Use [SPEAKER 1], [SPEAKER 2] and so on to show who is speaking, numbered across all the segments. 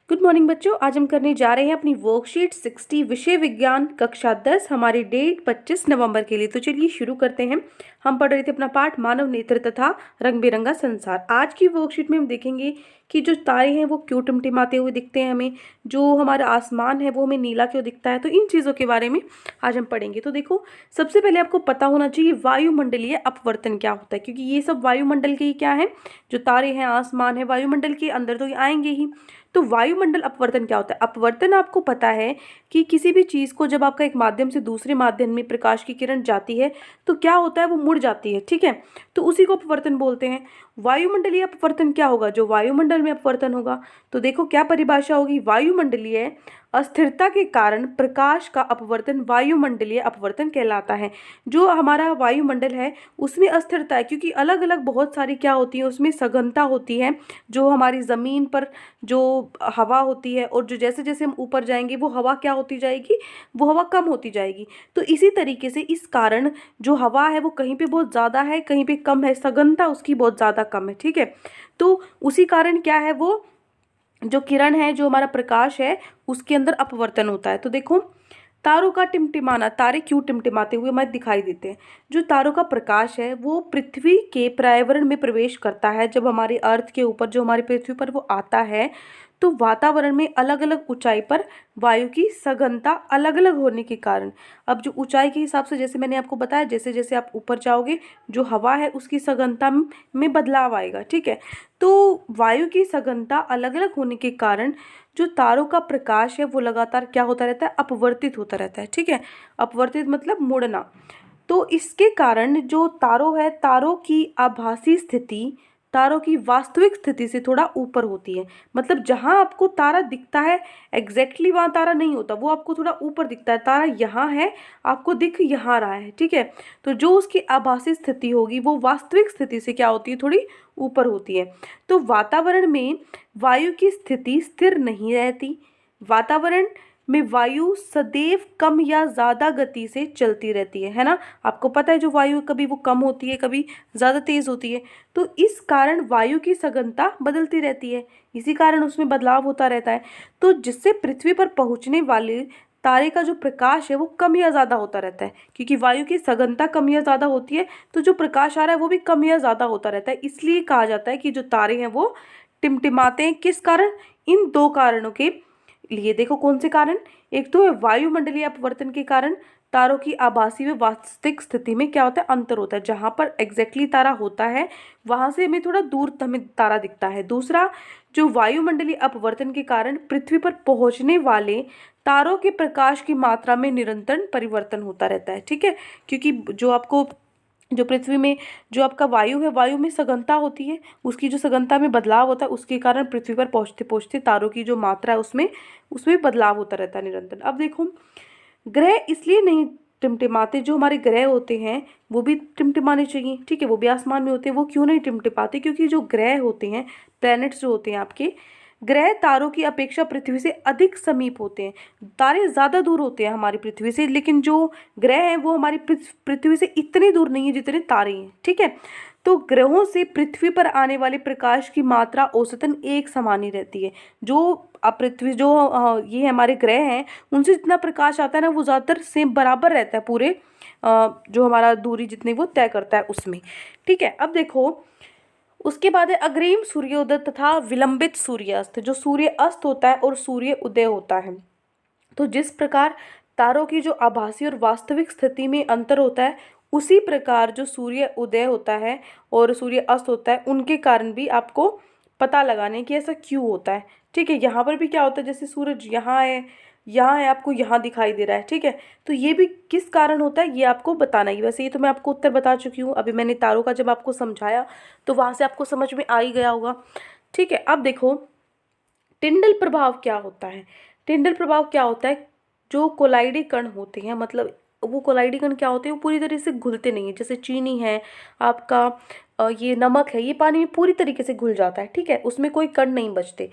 [SPEAKER 1] Good morning बच्चों। आज हम करने जा रहे हैं अपनी वर्कशीट 60 विषय विज्ञान कक्षा 10 हमारी डेट 25 नवंबर के लिए। तो चलिए शुरू करते हैं। हम पढ़ रहे थे अपना पाठ मानव नेत्र तथा रंग बिरंगा संसार। आज की वर्कशीट में हम देखेंगे कि जो तारे हैं वो क्यों टिमटिमाते हुए दिखते हैं हमें, जो हमारा आसमान है वो हमें नीला क्यों दिखता है। तो इन चीज़ों के बारे में आज हम पढ़ेंगे। तो देखो, सबसे पहले आपको पता होना चाहिए वायुमंडलीय अपवर्तन क्या होता है, क्योंकि ये सब वायुमंडल के ही क्या है, जो तारे हैं आसमान है वायुमंडल के अंदर तो ये आएंगे ही। तो वायुमंडल अपवर्तन क्या होता है? अपवर्तन आपको पता है कि किसी भी चीज़ को जब आपका एक माध्यम से दूसरे माध्यम में प्रकाश की किरण जाती है तो क्या होता है, वो मुड़ जाती है। ठीक है, तो उसी को अपवर्तन बोलते हैं। वायुमंडलीय अपवर्तन क्या होगा? जो वायुमंडल में अपवर्तन होगा। तो देखो क्या परिभाषा होगी, वायुमंडलीय अस्थिरता के कारण प्रकाश का अपवर्तन वायुमंडलीय अपवर्तन कहलाता है। जो हमारा वायुमंडल है उसमें अस्थिरता है, क्योंकि अलग अलग बहुत सारी क्या होती है उसमें सघनता होती है। जो हमारी ज़मीन पर जो हवा होती है और जो जैसे जैसे हम ऊपर जाएंगे वो हवा क्या होती जाएगी, वो हवा कम होती जाएगी। तो इसी तरीके से इस कारण जो हवा है वो कहीं पे बहुत ज़्यादा है, कहीं पे कम है, सघनता उसकी बहुत ज़्यादा कम है। ठीक है, तो उसी कारण क्या है, वो जो किरण है, जो हमारा प्रकाश है, उसके अंदर अपवर्तन होता है। तो देखो, तारों का टिमटिमाना, तारे क्यों टिमटिमाते हुए हमें दिखाई देते हैं? जो तारों का प्रकाश है वो पृथ्वी के पर्यावरण में प्रवेश करता है। जब हमारे अर्थ के ऊपर, जो हमारी पृथ्वी पर वो आता है, तो वातावरण में अलग अलग ऊंचाई पर वायु की सघनता अलग अलग होने के कारण, अब जो ऊंचाई के हिसाब से, जैसे मैंने आपको बताया, जैसे जैसे आप ऊपर जाओगे जो हवा है उसकी सघनता में बदलाव आएगा। ठीक है, तो वायु की सघनता अलग अलग होने के कारण जो तारों का प्रकाश है वो लगातार क्या होता रहता है, अपवर्तित होता रहता है। ठीक है, अपवर्तित मतलब मुड़ना। तो इसके कारण जो तारों है, तारों की आभासी स्थिति तारों की वास्तविक स्थिति से थोड़ा ऊपर होती है। मतलब जहां आपको तारा दिखता है एग्जैक्टली वहां तारा नहीं होता, वो आपको थोड़ा ऊपर दिखता है। तारा यहाँ है, आपको दिख यहाँ रहा है। ठीक है, तो जो उसकी आभासी स्थिति होगी वो वास्तविक स्थिति से क्या होती है, थोड़ी ऊपर होती है। तो वातावरण में वायु की स्थिति स्थिर नहीं रहती। वातावरण में वायु सदैव कम या ज़्यादा गति से चलती रहती है ना। आपको पता है जो वायु कभी वो कम होती है, कभी ज़्यादा तेज़ होती है। तो इस कारण वायु की सघनता बदलती रहती है, इसी कारण उसमें बदलाव होता रहता है। तो जिससे पृथ्वी पर पहुंचने वाले तारे का जो प्रकाश है वो कम या ज़्यादा होता रहता है, क्योंकि वायु की सघनता कम या ज़्यादा होती है, तो जो प्रकाश आ रहा है वो भी कम या ज़्यादा होता रहता है। इसलिए कहा जाता है कि जो तारे हैं वो टिमटिमाते हैं। किस कारण? इन दो कारणों के लिए। देखो कौन से कारण, एक तो है वायुमंडलीय अपवर्तन के कारण तारों की आभासी व वास्तविक स्थिति में क्या होता है, अंतर होता है। जहां पर एग्जैक्टली तारा होता है वहां से हमें थोड़ा दूर हमें तारा दिखता है। दूसरा, जो वायुमंडलीय अपवर्तन के कारण पृथ्वी पर पहुंचने वाले तारों के प्रकाश की मात्रा में निरंतर परिवर्तन होता रहता है। ठीक है, क्योंकि जो आपको, जो पृथ्वी में जो आपका वायु है, वायु में सघनता होती है, उसकी जो सघनता में बदलाव होता है उसके कारण पृथ्वी पर पहुंचते पहुंचते तारों की जो मात्रा है उसमें उसमें बदलाव होता रहता है निरंतर। अब देखो, ग्रह इसलिए नहीं टिमटिमाते, जो हमारे ग्रह होते हैं वो भी टिमटिमाने चाहिए। ठीक है, वो भी आसमान में होते हैं, वो क्यों नहीं टिमटिमाते? क्योंकि जो ग्रह होते हैं, प्लैनेट्स जो होते हैं आपके, ग्रह तारों की अपेक्षा पृथ्वी से अधिक समीप होते हैं। तारे ज़्यादा दूर होते हैं हमारी पृथ्वी से, लेकिन जो ग्रह हैं वो हमारी पृथ्वी से इतने दूर नहीं है जितने तारे हैं। ठीक है, तो ग्रहों से पृथ्वी पर आने वाले प्रकाश की मात्रा औसतन एक समान ही रहती है। जो पृथ्वी जो ये हमारे ग्रह हैं उनसे जितना प्रकाश आता है ना वो ज़्यादातर सेम बराबर रहता है पूरे जो हमारा दूरी जितनी वो तय करता है उसमें। ठीक है, अब देखो, उसके बाद है अग्रिम सूर्योदय तथा विलंबित सूर्यास्त। जो सूर्य अस्त होता है और सूर्य उदय होता है, तो जिस प्रकार तारों की जो आभासी और वास्तविक स्थिति में अंतर होता है, उसी प्रकार जो सूर्य उदय होता है और सूर्य अस्त होता है उनके कारण भी आपको पता लगाने की ऐसा क्यों होता है। ठीक है, यहाँ पर भी क्या होता है, जैसे सूरज यहाँ है आपको यहाँ दिखाई दे रहा है। ठीक है, तो ये भी किस कारण होता है ये आपको बताना ही। वैसे ये तो मैं आपको उत्तर बता चुकी हूँ, अभी मैंने तारों का जब आपको समझाया तो वहाँ से आपको समझ में आ ही गया होगा। ठीक है, अब देखो, टिंडल प्रभाव क्या होता है? टिंडल प्रभाव क्या होता है, जो कोलाइडी कण होते हैं, मतलब वो कोलाइडी कण क्या होते हैं, वो पूरी तरह से घुलते नहीं है। जैसे चीनी है आपका, ये नमक है, ये पानी में पूरी तरीके से घुल जाता है। ठीक है, उसमें कोई कण नहीं बचते।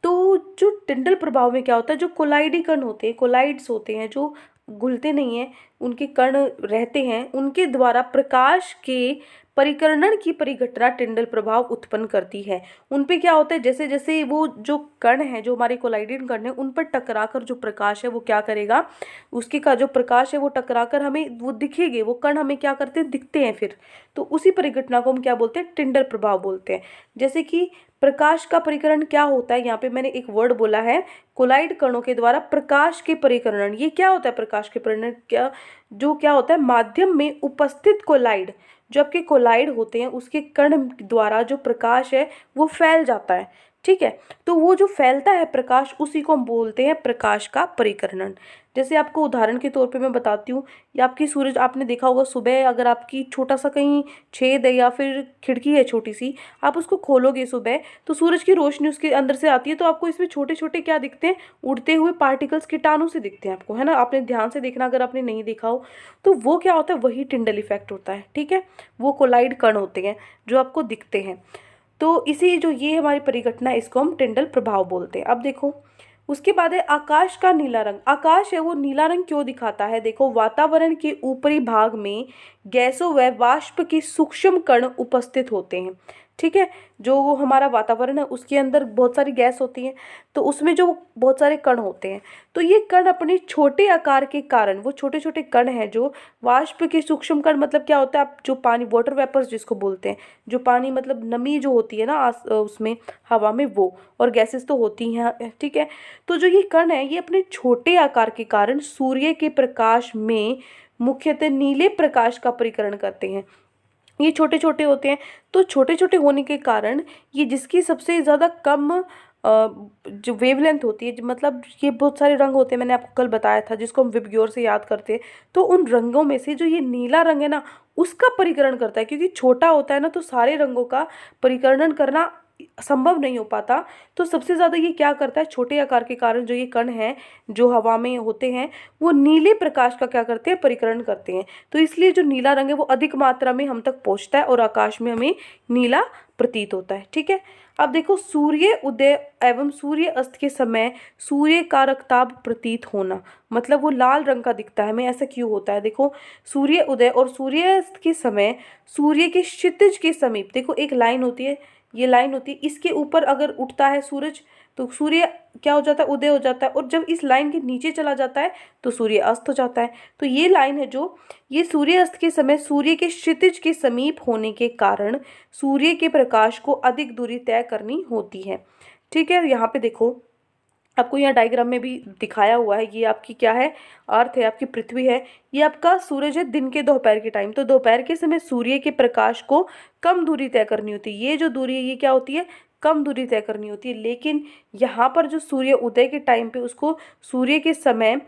[SPEAKER 1] तो जो टिंडल प्रभाव में क्या होता है, जो कोलाइडी कण होते हैं, कोलाइड्स होते हैं, जो घुलते नहीं हैं, उनके कण रहते हैं, उनके द्वारा प्रकाश के परिकर्णन की परिघटना टिंडल प्रभाव उत्पन्न करती है। उन पे क्या होता है, जैसे जैसे वो जो कण है, जो हमारे कोलाइडियन कण है, उन पर टकराकर जो प्रकाश है वो क्या करेगा, उसके का जो प्रकाश है वो टकराकर हमें वो दिखेंगे, वो कण हमें क्या करते हैं, दिखते हैं फिर। तो उसी परिघटना को हम क्या बोलते हैं, टिंडल प्रभाव बोलते हैं। जैसे कि प्रकाश का परिकरण क्या होता है, यहाँ पे मैंने एक वर्ड बोला है, कोलाइड कणों के द्वारा प्रकाश के परिकरण। ये क्या होता है प्रकाश के परिकरण, क्या होता है, माध्यम में उपस्थित कोलाइड, जो आपके कोलाइड होते हैं उसके कण द्वारा जो प्रकाश है वो फैल जाता है। ठीक है, तो वो जो फैलता है प्रकाश, उसी को हम बोलते हैं प्रकाश का परिकर्णन। जैसे आपको उदाहरण के तौर पे मैं बताती हूँ, या आपकी सूरज, आपने देखा होगा सुबह अगर आपकी छोटा सा कहीं छेद है या फिर खिड़की है छोटी सी, आप उसको खोलोगे सुबह तो सूरज की रोशनी उसके अंदर से आती है, तो आपको इसमें छोटे छोटे क्या दिखते हैं, उड़ते हुए पार्टिकल्स, कीटाणु से दिखते हैं आपको, है ना। आपने ध्यान से देखना अगर आपने नहीं देखा हो तो। वो क्या होता है, वही टिंडल इफेक्ट होता है। ठीक है, वो कोलाइड कण होते हैं जो आपको दिखते हैं। तो इसी जो ये हमारी परिघटना है, इसको हम टिंडल प्रभाव बोलते हैं। अब देखो उसके बाद है आकाश का नीला रंग। आकाश है वो नीला रंग क्यों दिखाता है, देखो वातावरण के ऊपरी भाग में गैसों व वाष्प के सूक्ष्म कण उपस्थित होते हैं। ठीक है, जो वो हमारा वातावरण है उसके अंदर बहुत सारी गैस होती है, तो उसमें जो बहुत सारे कण होते हैं, तो ये कण अपने छोटे आकार के कारण, वो छोटे छोटे कण हैं जो वाष्प के सूक्ष्म कण, मतलब क्या होता है, आप जो पानी, वाटर वेपर्स जिसको बोलते हैं, जो पानी मतलब नमी जो होती है ना उसमें हवा में, वो और गैसेस तो होती हैं। ठीक है, तो जो ये कण है ये अपने छोटे आकार के कारण सूर्य के प्रकाश में मुख्यतः नीले प्रकाश का परिकरण करते हैं। ये छोटे छोटे होते हैं, तो छोटे छोटे होने के कारण ये जिसकी सबसे ज़्यादा कम जो वेवलेंथ होती है, मतलब ये बहुत सारे रंग होते हैं, मैंने आपको कल बताया था, जिसको हम विबग्योर से याद करते हैं। तो उन रंगों में से जो ये नीला रंग है ना, उसका परिकरण करता है, क्योंकि छोटा होता है ना, तो सारे रंगों का परिकरण करना संभव नहीं हो पाता। तो सबसे ज़्यादा ये क्या करता है, छोटे आकार के कारण जो ये कण हैं जो हवा में होते हैं, वो नीले प्रकाश का क्या करते हैं, परिकरण करते हैं। तो इसलिए जो नीला रंग है वो अधिक मात्रा में हम तक पहुंचता है और आकाश में हमें नीला प्रतीत होता है। ठीक है, अब देखो सूर्य उदय एवं सूर्य अस्त के समय सूर्य का रक्ताभ प्रतीत होना, मतलब वो लाल रंग का दिखता है हमें। ऐसा क्यों होता है, देखो सूर्य उदय और सूर्य अस्त के समय सूर्य के क्षितिज के समीप, देखो एक लाइन होती है, ये लाइन होती है, इसके ऊपर अगर उठता है सूरज तो सूर्य क्या हो जाता है, उदय हो जाता है, और जब इस लाइन के नीचे चला जाता है तो सूर्य अस्त हो जाता है। तो ये लाइन है जो, ये सूर्य अस्त के समय सूर्य के क्षितिज के समीप होने के कारण सूर्य के प्रकाश को अधिक दूरी तय करनी होती है। ठीक है, यहाँ पे देखो आपको यहाँ डायग्राम में भी दिखाया हुआ है, ये आपकी क्या है, अर्थ है, आपकी पृथ्वी है, ये आपका सूरज है दिन के दोपहर के टाइम। तो दोपहर के समय सूर्य के प्रकाश को कम दूरी तय करनी होती है, ये जो दूरी है ये क्या होती है, कम दूरी तय करनी होती है। लेकिन यहाँ पर जो सूर्य उदय के टाइम पे उसको सूर्य के समय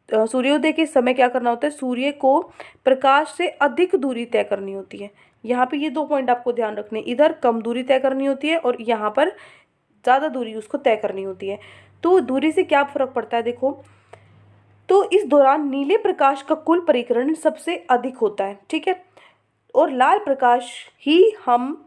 [SPEAKER 1] सूर्योदय के समय क्या करना होता है, सूर्य को प्रकाश से अधिक दूरी तय करनी होती है। यहाँ पे ये दो पॉइंट आपको ध्यान रखने, इधर कम दूरी तय करनी होती है और यहाँ पर ज़्यादा दूरी उसको तय करनी होती है। तो दूरी से क्या फर्क पड़ता है, देखो तो इस दौरान नीले प्रकाश का कुल परिकरण सबसे अधिक होता है। ठीक है, और लाल प्रकाश ही हम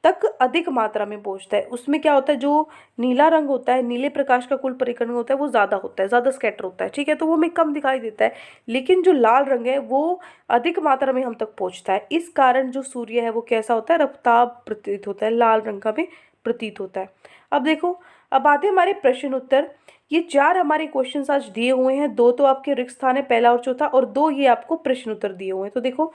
[SPEAKER 1] तक अधिक मात्रा में पहुंचता है। उसमें क्या होता है, जो नीला रंग होता है, नीले प्रकाश का कुल परिकरण होता है वो ज़्यादा होता है, ज़्यादा स्कैटर होता है। ठीक है, तो वो हमें कम दिखाई देता है, लेकिन जो लाल रंग है वो अधिक मात्रा में हम तक पहुंचता है। इस कारण जो सूर्य है वो कैसा होता है, रफ्ताब प्रतीत होता है, लाल रंग का भी प्रतीत होता है। अब देखो, अब आते हमारे प्रश्न उत्तर। ये 4 हमारे क्वेश्चन आज दिए हुए हैं, 2 तो आपके रिक्त स्थान है, पहला और चौथा, और 2 ये आपको प्रश्न उत्तर दिए हुए हैं। तो देखो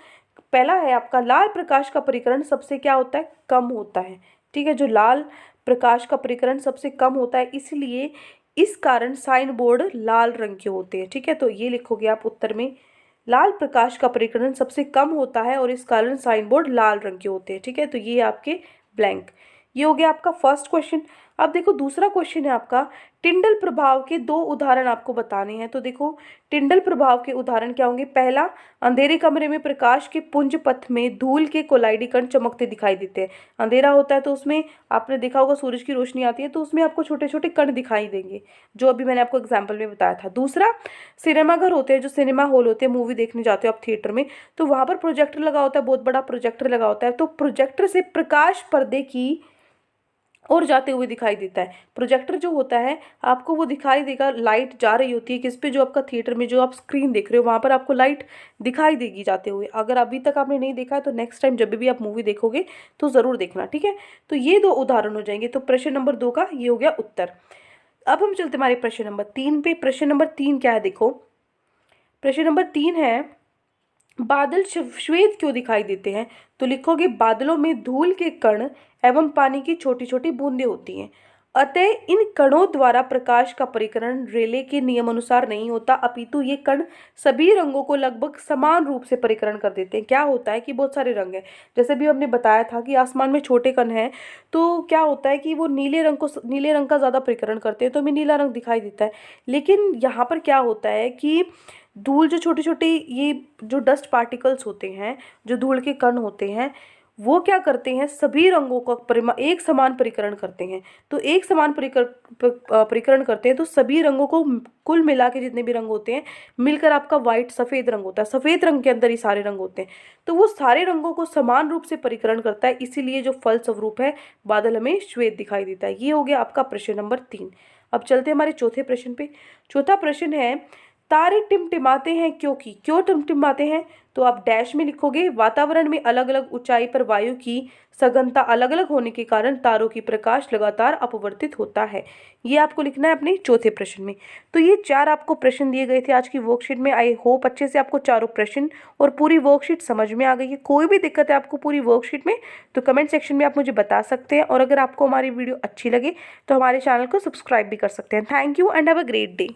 [SPEAKER 1] पहला है आपका, लाल प्रकाश का परिकरण सबसे क्या होता है, कम होता है। ठीक है, जो लाल प्रकाश का परिकरण सबसे कम होता है, इसलिए इस कारण साइन बोर्ड लाल रंग के होते हैं। ठीक है, तो ये लिखोगे आप उत्तर में, लाल प्रकाश का परिकरण सबसे कम होता है और इस कारण साइन बोर्ड लाल रंग के होते हैं। ठीक है, तो ये आपके ब्लैंक, ये हो गया आपका फर्स्ट क्वेश्चन। अब देखो दूसरा क्वेश्चन है आपका, टिंडल प्रभाव के 2 उदाहरण आपको बताने हैं। तो देखो टिंडल प्रभाव के उदाहरण क्या होंगे, पहला, अंधेरे कमरे में प्रकाश के पुंज पथ में धूल के कोलाइडी कण चमकते दिखाई देते हैं। अंधेरा होता है तो उसमें आपने देखा होगा सूरज की रोशनी आती है तो उसमें आपको छोटे छोटे कण दिखाई देंगे, जो अभी मैंने आपको एग्जाम्पल में बताया था। दूसरा, सिनेमा घर होते हैं, जो सिनेमा हॉल होते हैं, मूवी देखने जाते हो आप थिएटर में, तो वहाँ पर प्रोजेक्टर लगा होता है, बहुत बड़ा प्रोजेक्टर लगा होता है, तो प्रोजेक्टर से प्रकाश पर्दे की और जाते हुए दिखाई देता है। प्रोजेक्टर जो होता है आपको वो दिखाई देगा, लाइट जा रही होती है किस पे, जो आपका थिएटर में जो आप स्क्रीन देख रहे हो वहाँ पर आपको लाइट दिखाई देगी जाते हुए। अगर अभी तक आपने नहीं देखा है तो नेक्स्ट टाइम जब भी आप मूवी देखोगे तो ज़रूर देखना, ठीक है। तो ये 2 उदाहरण हो जाएंगे। तो प्रश्न नंबर 2 का ये हो गया उत्तर। अब हम चलते हमारे प्रश्न नंबर 3 पे। प्रश्न नंबर 3 क्या है, देखो प्रश्न नंबर 3 है, बादल श्वेत क्यों दिखाई देते हैं? तो लिखोगे बादलों में धूल के कण एवं पानी की छोटी छोटी बूंदें होती हैं, अतः इन कणों द्वारा प्रकाश का परिकरण रेले के नियम अनुसार नहीं होता, अपितु ये कण सभी रंगों को लगभग समान रूप से परिकरण कर देते हैं। क्या होता है कि बहुत सारे रंग हैं, जैसे भी हमने बताया था कि आसमान में छोटे कण हैं, तो क्या होता है कि वो नीले रंग का ज़्यादा परिकरण करते हैं, तो हमें नीला रंग दिखाई देता है। लेकिन यहाँ पर क्या होता है कि धूल जो छोटे छोटे ये जो डस्ट पार्टिकल्स होते हैं, जो धूल के कण होते हैं, वो क्या करते हैं, सभी रंगों का एक समान परिकरण करते हैं। तो एक समान परिकरण करते हैं तो सभी रंगों को कुल मिला के जितने भी रंग होते हैं मिलकर आपका वाइट सफ़ेद रंग होता है। सफ़ेद रंग के अंदर ही सारे रंग होते हैं, तो वो सारे रंगों को समान रूप से परिकरण करता है, इसीलिए जो फल स्वरूप है बादल हमें श्वेत दिखाई देता है। ये हो गया आपका प्रश्न नंबर 3। अब चलते हैं हमारे चौथे प्रश्न पे। चौथा प्रश्न है, तारे टिमटिमाते हैं क्योंकि, क्यों टिमटिमाते हैं? तो आप डैश में लिखोगे वातावरण में अलग अलग ऊंचाई पर वायु की सघनता अलग अलग होने के कारण तारों की प्रकाश लगातार अपवर्तित होता है। ये आपको लिखना है अपने चौथे प्रश्न में। तो ये 4 आपको प्रश्न दिए गए थे आज की वर्कशीट में। आई होप अच्छे से आपको चारों प्रश्न और पूरी वर्कशीट समझ में आ गई है। कोई भी दिक्कत है आपको पूरी वर्कशीट में तो कमेंट सेक्शन में आप मुझे बता सकते हैं, और अगर आपको हमारी वीडियो अच्छी लगे तो हमारे चैनल को सब्सक्राइब भी कर सकते हैं। Thank you and have a great day.